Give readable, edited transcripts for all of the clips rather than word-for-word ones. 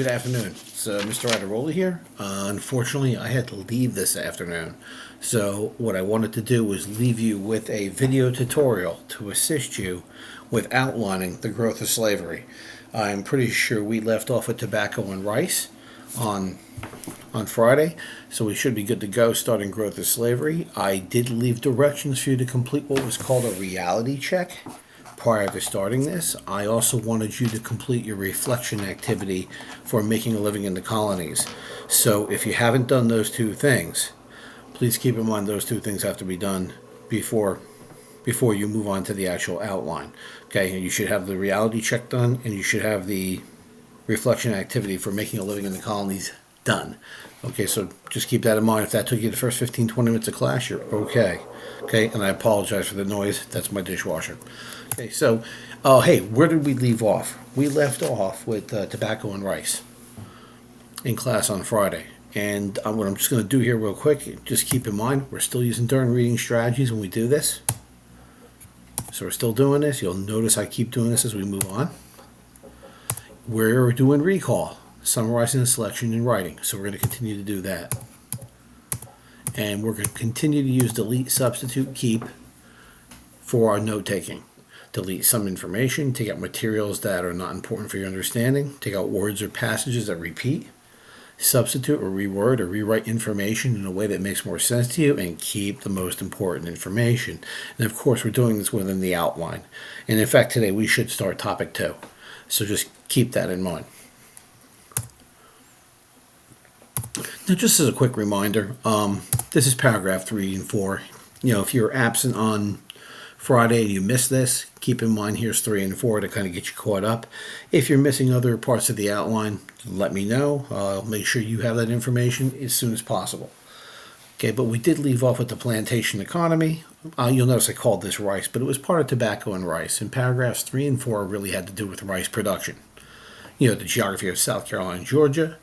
Good afternoon. It's Mr. Idarola here. Unfortunately, I had to leave this afternoon. So what I wanted to do was leave you with a video tutorial to assist you with outlining the growth of slavery. I'm pretty sure we left off with tobacco and rice on Friday, so we should be good to go starting growth of slavery. I did leave directions for you to complete what was called a reality check prior to starting this. I also wanted you to complete your reflection activity for making a living in the colonies. So if you haven't done those two things, please keep in mind those two things have to be done before you move on to the actual outline. Okay, and you should have the reality check done, and you should have the reflection activity for making a living in the colonies done. Okay, so just keep that in mind. If that took you the first 15-20 minutes of class, you're okay. Okay, and I apologize for the noise. That's my dishwasher. Okay, so, hey, where did we leave off? We left off with tobacco and rice in class on Friday. And what I'm just going to do here real quick, just keep in mind, we're still using during reading strategies when we do this. So we're still doing this. You'll notice I keep doing this as we move on. We're doing recall, summarizing the selection and writing. So we're going to continue to do that. And we're going to continue to use delete, substitute, keep for our note taking. Delete some information, take out materials that are not important for your understanding, take out words or passages that repeat, substitute or reword or rewrite information in a way that makes more sense to you, and keep the most important information. And of course, we're doing this within the outline. And in fact, today we should start topic 2. So just keep that in mind. Now, just as a quick reminder, this is paragraph 3 and 4. You know, if you're absent on Friday and you missed this, keep in mind here's 3 and 4 to kind of get you caught up. If you're missing other parts of the outline, let me know. I'll make sure you have that information as soon as possible. Okay, but we did leave off with the plantation economy. You'll notice I called this rice, but it was part of tobacco and rice. And paragraphs 3 and 4 really had to do with rice production. You know, the geography of South Carolina and Georgia,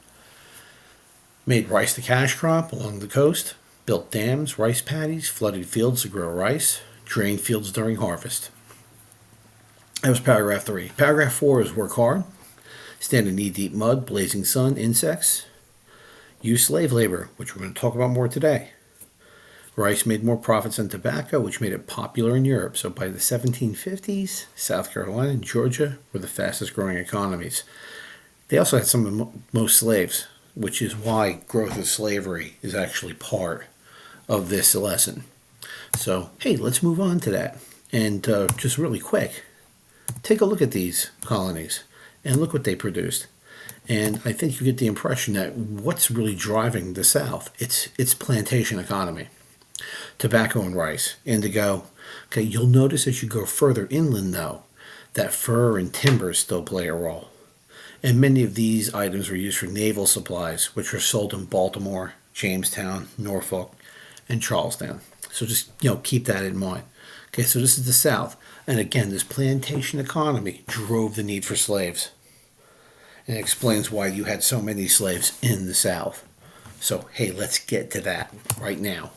made rice the cash crop along the coast, built dams, rice paddies, flooded fields to grow rice, drained fields during harvest. That was paragraph 3. Paragraph 4 is work hard, stand in knee-deep mud, blazing sun, insects, use slave labor, which we're going to talk about more today. Rice made more profits than tobacco, which made it popular in Europe. So by the 1750s, South Carolina and Georgia were the fastest growing economies. They also had some of the most slaves, which is why growth of slavery is actually part of this lesson. So, hey, let's move on to that. And just really quick, take a look at these colonies and look what they produced. And I think you get the impression that what's really driving the South, it's plantation economy. Tobacco and rice, indigo. Okay, you'll notice as you go further inland, though, that fur and timber still play a role. And many of these items were used for naval supplies, which were sold in Baltimore, Jamestown, Norfolk, and Charlestown. So just, keep that in mind. Okay, so this is the South. And again, this plantation economy drove the need for slaves. And it explains why you had so many slaves in the South. So, hey, let's get to that right now.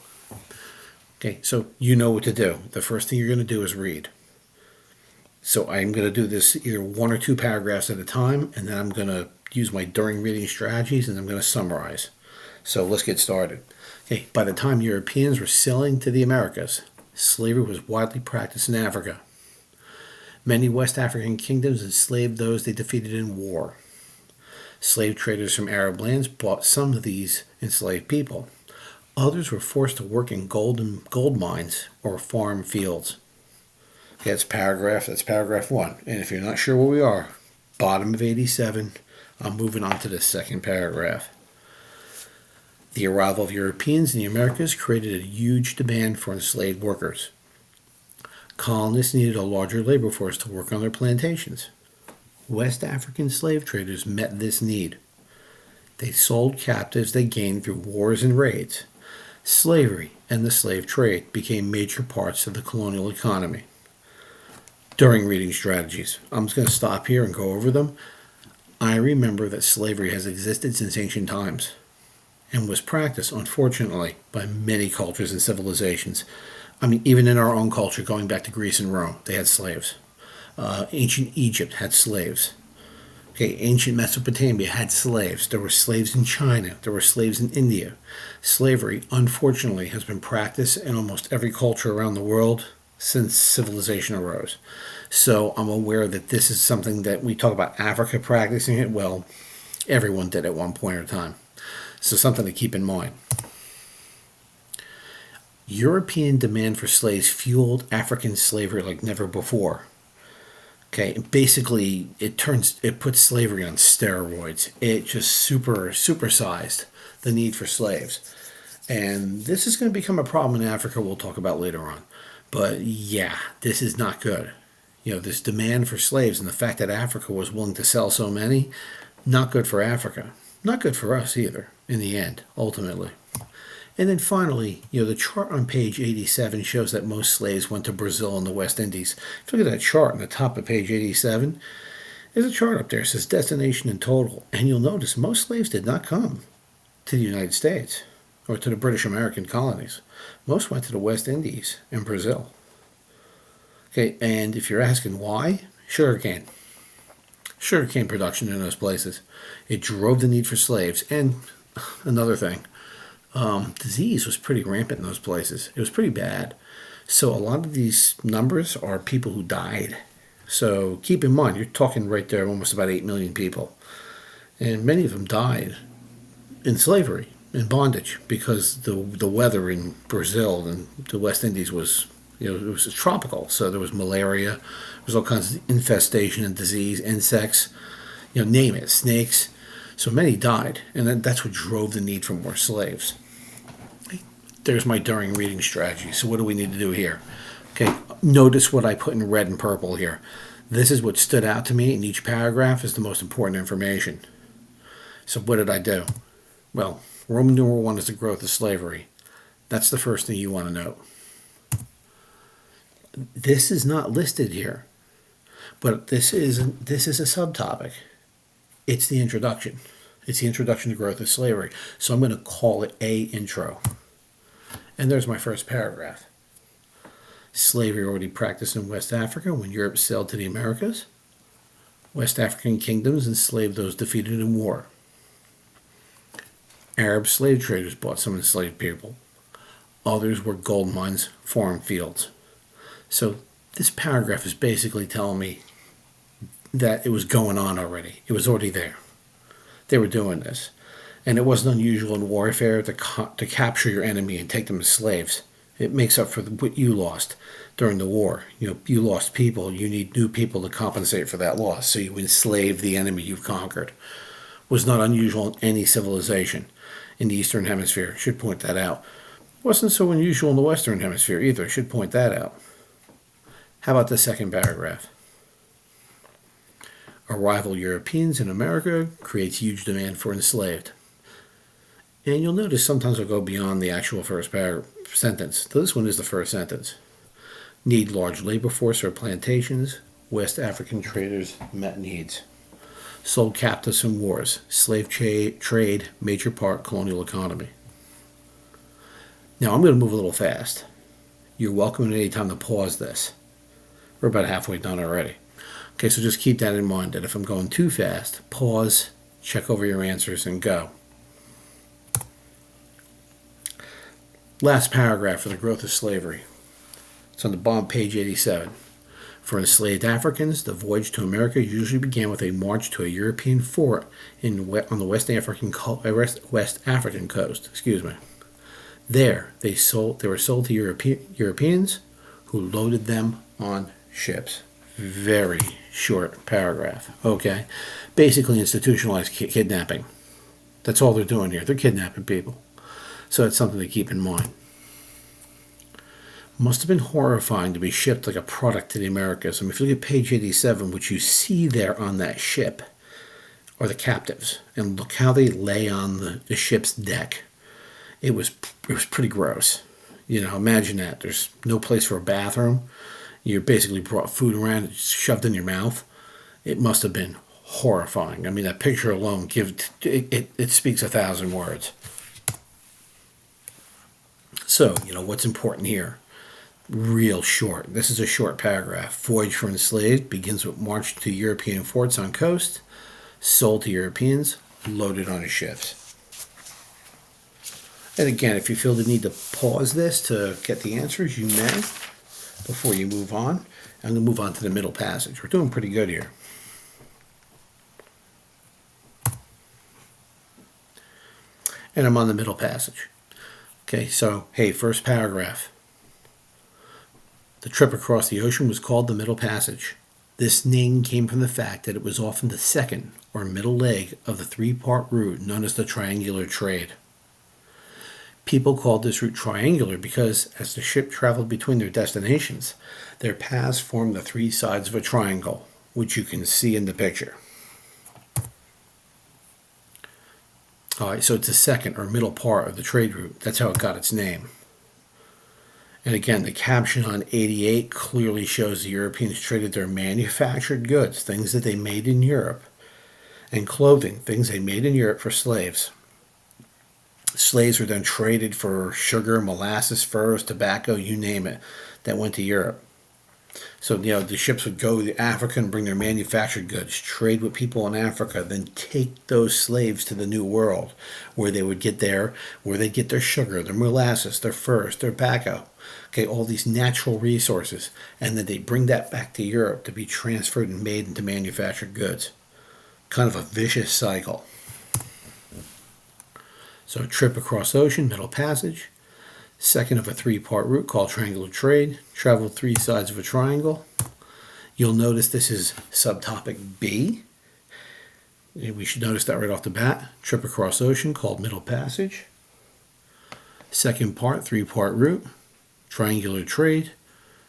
Okay, so you know what to do. The first thing you're going to do is read. So I'm going to do this either 1 or 2 paragraphs at a time, and then I'm going to use my during reading strategies, and I'm going to summarize. So let's get started. Okay, by the time Europeans were sailing to the Americas, slavery was widely practiced in Africa. Many West African kingdoms enslaved those they defeated in war. Slave traders from Arab lands bought some of these enslaved people. Others were forced to work in gold mines or farm fields. Okay, that's paragraph 1. And if you're not sure where we are, bottom of 87, I'm moving on to the second paragraph. The arrival of Europeans in the Americas created a huge demand for enslaved workers. Colonists needed a larger labor force to work on their plantations. West African slave traders met this need. They sold captives they gained through wars and raids. Slavery and the slave trade became major parts of the colonial economy. During reading strategies, I'm just going to stop here and go over them. I remember that slavery has existed since ancient times and was practiced, unfortunately, by many cultures and civilizations. I mean, even in our own culture, going back to Greece and Rome, they had slaves. Ancient Egypt had slaves. Okay, ancient Mesopotamia had slaves. There were slaves in China. There were slaves in India. Slavery, unfortunately, has been practiced in almost every culture around the world since civilization arose. So I'm aware that this is something that we talk about Africa practicing it. Well, everyone did at one point in time. So something to keep in mind. European demand for slaves fueled African slavery like never before. Okay, basically, it puts slavery on steroids. It just supersized the need for slaves, and this is going to become a problem in Africa. We'll talk about later on, but yeah, this is not good. This demand for slaves and the fact that Africa was willing to sell so many, not good for Africa, not good for us either. In the end, ultimately. And then finally, the chart on page 87 shows that most slaves went to Brazil and the West Indies. If you look at that chart on the top of page 87, there's a chart up there that says destination and total. And you'll notice most slaves did not come to the United States or to the British American colonies. Most went to the West Indies and Brazil. Okay, and if you're asking why, sugarcane. Sugarcane production in those places. It drove the need for slaves. And another thing, disease was pretty rampant in those places. It was pretty bad. So a lot of these numbers are people who died. So keep in mind, you're talking right there almost about 8 million people. And many of them died in slavery, in bondage, because the weather in Brazil and the West Indies was, it was tropical. So there was malaria, there was all kinds of infestation and disease, insects, name it, snakes. So many died, and that's what drove the need for more slaves. There's my during reading strategy. So what do we need to do here? Okay, notice what I put in red and purple here. This is what stood out to me in each paragraph as the most important information. So what did I do? Well, Roman numeral 1 is the growth of slavery. That's the first thing you want to note. This is not listed here, but this is a subtopic. It's the introduction. It's the introduction to growth of slavery. So I'm going to call it A intro. And there's my first paragraph. Slavery already practiced in West Africa when Europe sailed to the Americas. West African kingdoms enslaved those defeated in war. Arab slave traders bought some enslaved people. Others were gold mines, farm fields. So this paragraph is basically telling me that it was going on already. It was already there. They were doing this. And it wasn't unusual in warfare to capture your enemy and take them as slaves. It makes up for what you lost during the war. You lost people. You need new people to compensate for that loss. So you enslave the enemy you've conquered. It was not unusual in any civilization in the Eastern Hemisphere. Should point that out. It wasn't so unusual in the Western Hemisphere either. Should point that out. How about the second paragraph? Arrival Europeans in America creates huge demand for enslaved. And you'll notice sometimes I'll go beyond the actual first sentence. This one is the first sentence. Need large labor force for plantations. West African traders met needs. Sold captives in wars. Slave trade, major part colonial economy. Now I'm going to move a little fast. You're welcome at any time to pause this. We're about halfway done already. Okay, so just keep that in mind that if I'm going too fast, pause, check over your answers, and go. Last paragraph for the growth of slavery. It's on the bottom, page 87. For enslaved Africans, the voyage to America usually began with a march to a European fort on the West African coast. There, they were sold to Europeans who loaded them on ships. Very short paragraph. Okay, basically institutionalized kidnapping. That's all they're doing here. They're kidnapping people. So it's something to keep in mind. Must have been horrifying to be shipped like a product to the Americas. I mean, if you look at page 87, what you see there on that ship are the captives. And look how they lay on the ship's deck. It was pretty gross. Imagine that. There's no place for a bathroom. You're basically brought food around and shoved in your mouth. It must have been horrifying. I mean, that picture alone it speaks 1,000 words. So, what's important here? Real short. This is a short paragraph. Voyage for enslaved begins with march to European forts on coast. sold to Europeans, loaded onto ships. And again, if you feel the need to pause this to get the answers, you may, before you move on. I'm going to move on to the Middle Passage. We're doing pretty good here. And I'm on the Middle Passage. Okay, so, hey, first paragraph. The trip across the ocean was called the Middle Passage. This name came from the fact that it was often the second or middle leg of the three-part route known as the triangular trade. People called this route triangular because, as the ship traveled between their destinations, their paths formed the three sides of a triangle, which you can see in the picture. Alright, so it's the second or middle part of the trade route. That's how it got its name. And again, the caption on 88 clearly shows the Europeans traded their manufactured goods, things that they made in Europe, and clothing, things they made in Europe, for slaves. Slaves were then traded for sugar, molasses, furs, tobacco, you name it, that went to Europe. So, the ships would go to Africa and bring their manufactured goods, trade with people in Africa, then take those slaves to the New World, where they'd get their sugar, their molasses, their furs, their tobacco, okay, all these natural resources, and then they bring that back to Europe to be transferred and made into manufactured goods. Kind of a vicious cycle. So, a trip across the ocean, Middle Passage. Second of a three-part route called triangular trade. Traveled three sides of a triangle. You'll notice this is subtopic B. We should notice that right off the bat. Trip across the ocean called Middle Passage. Second part, three-part route. Triangular trade.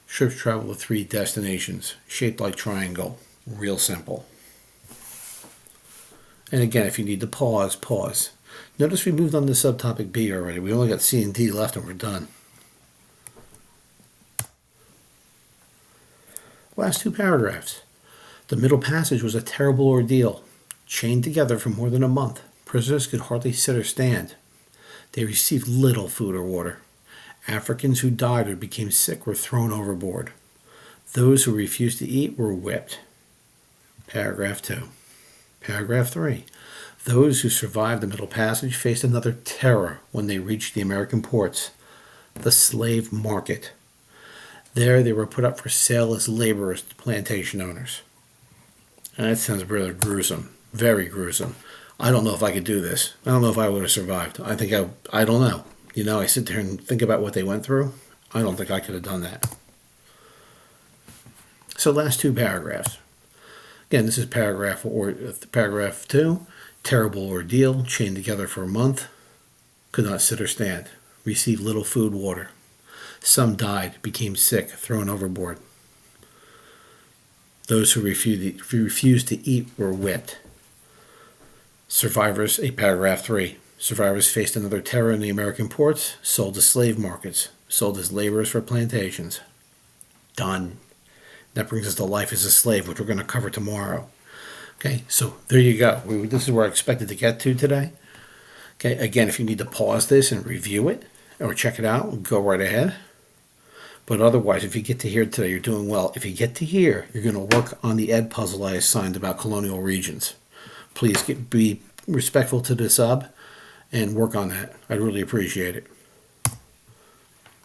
Ships travel to three destinations. Shaped like triangle. Real simple. And again, if you need to pause. Notice we moved on to subtopic B already. We only got C and D left and we're done. Last two paragraphs. The Middle Passage was a terrible ordeal. Chained together for more than a month, prisoners could hardly sit or stand. They received little food or water. Africans who died or became sick were thrown overboard. Those who refused to eat were whipped. Paragraph 2. Paragraph 3. Those who survived the Middle Passage faced another terror when they reached the American ports, the slave market. There they were put up for sale as laborers to plantation owners. And that sounds rather gruesome, very gruesome. I don't know if I could do this. I don't know if I would have survived. I don't know. I sit there and think about what they went through. I don't think I could have done that. So last two paragraphs. Again, this is paragraph 2. Terrible ordeal, chained together for a month, could not sit or stand, received little food, water. Some died, became sick, thrown overboard. Those who refused to eat were whipped. Survivors, paragraph 3. Survivors faced another terror in the American ports, sold to slave markets, sold as laborers for plantations. Done. That brings us to life as a slave, which we're going to cover tomorrow. Okay, so there you go. This is where I expected to get to today. Okay, again, if you need to pause this and review it or check it out, go right ahead. But otherwise, if you get to here today, you're doing well. If you get to here, you're going to work on the Ed puzzle I assigned about colonial regions. Please be respectful to the sub and work on that. I'd really appreciate it.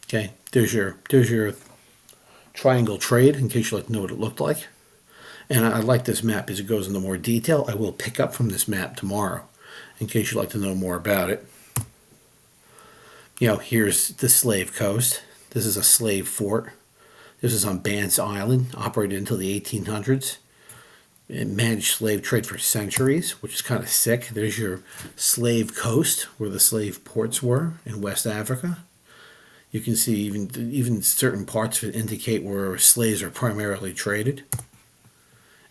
Okay, there's your triangle trade, in case you'd like to know what it looked like. And I like this map as it goes into more detail. I will pick up from this map tomorrow, in case you'd like to know more about it. Here's the slave coast. This is a slave fort. This is on Banks Island, operated until the 1800s. It managed slave trade for centuries, which is kind of sick. There's your slave coast, where the slave ports were in West Africa. You can see even certain parts of it indicate where slaves are primarily traded.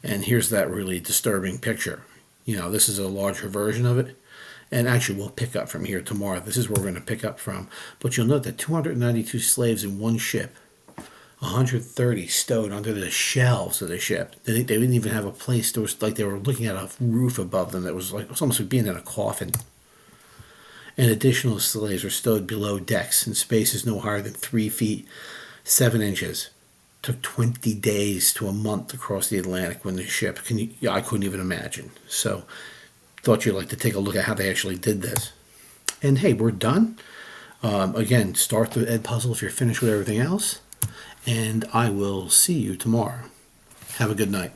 And here's that really disturbing picture. This is a larger version of it. And actually, we'll pick up from here tomorrow. This is where we're going to pick up from. But you'll note that 292 slaves in one ship, 130 stowed under the shelves of the ship. They didn't even have a place. There was like they were looking at a roof above them that was like almost like being in a coffin. And additional slaves were stowed below decks in spaces no higher than 3 feet 7 inches. took 20 days to a month across the Atlantic when the ship. Yeah, I couldn't even imagine. So, thought you'd like to take a look at how they actually did this. And hey, we're done. Again, start the Ed puzzle if you're finished with everything else. And I will see you tomorrow. Have a good night.